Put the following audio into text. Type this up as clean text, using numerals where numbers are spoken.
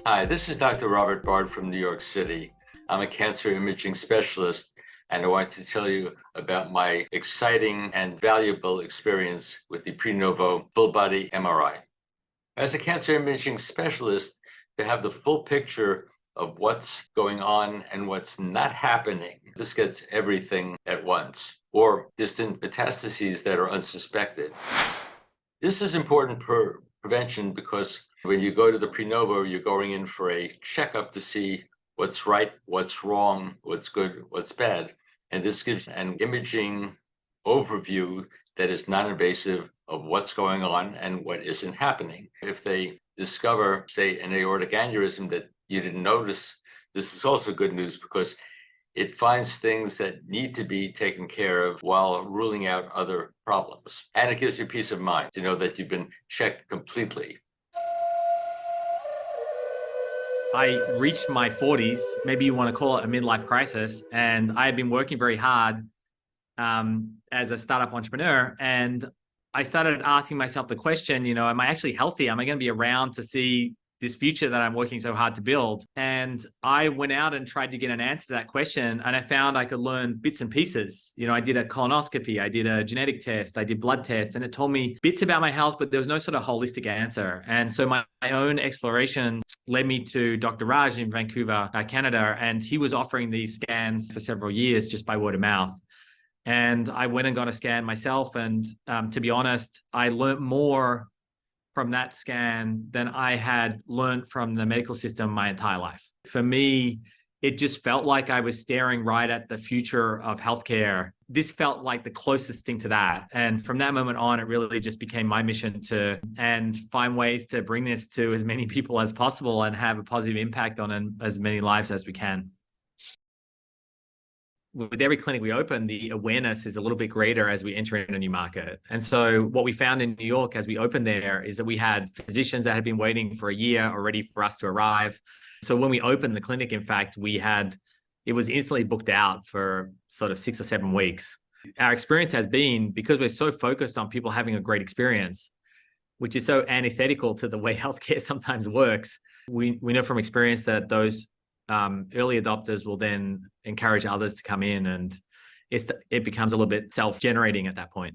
Hi, this is Dr. Robert Bard from New York City. I'm a cancer imaging specialist, and I want to tell you about my exciting and valuable experience with the Prenuvo full body MRI. As a cancer imaging specialist, to have the full picture of what's going on and what's not happening, this gets everything at once, or distant metastases that are unsuspected. This is important for prevention because when you go to the Prenuvo, you're going in for a checkup to see what's right, what's wrong, what's good, what's bad. And this gives an imaging overview that is non-invasive of what's going on and what isn't happening. If they discover, say, an aortic aneurysm that you didn't notice, this is also good news because it finds things that need to be taken care of while ruling out other problems. And it gives you peace of mind to know that you've been checked completely. I reached my 40s, maybe you want to call it a midlife crisis, and I had been working very hard as a startup entrepreneur. And I started asking myself the question, am I actually healthy? Am I going to be around to see this future that I'm working so hard to build? And I went out and tried to get an answer to that question. And I found I could learn bits and pieces. I did a colonoscopy, I did a genetic test, I did blood tests, and it told me bits about my health, but there was no sort of holistic answer. And so my own exploration led me to Dr. Raj in Vancouver, Canada. And he was offering these scans for several years just by word of mouth. And I went and got a scan myself. And to be honest, I learned more from that scan than I had learned from the medical system my entire life. For me, it just felt like I was staring right at the future of healthcare. This felt like the closest thing to that. And from that moment on, it really just became my mission to find ways to bring this to as many people as possible and have a positive impact on as many lives as we can. With every clinic we open, the awareness is a little bit greater as we enter in a new market. And so what we found in New York as we opened there is that we had physicians that had been waiting for a year already for us to arrive. So when we opened the clinic, in fact, it was instantly booked out for sort of 6 or 7 weeks. Our experience has been, because we're so focused on people having a great experience, which is so antithetical to the way healthcare sometimes works, we know from experience that those early adopters will then encourage others to come in, and it becomes a little bit self-generating at that point.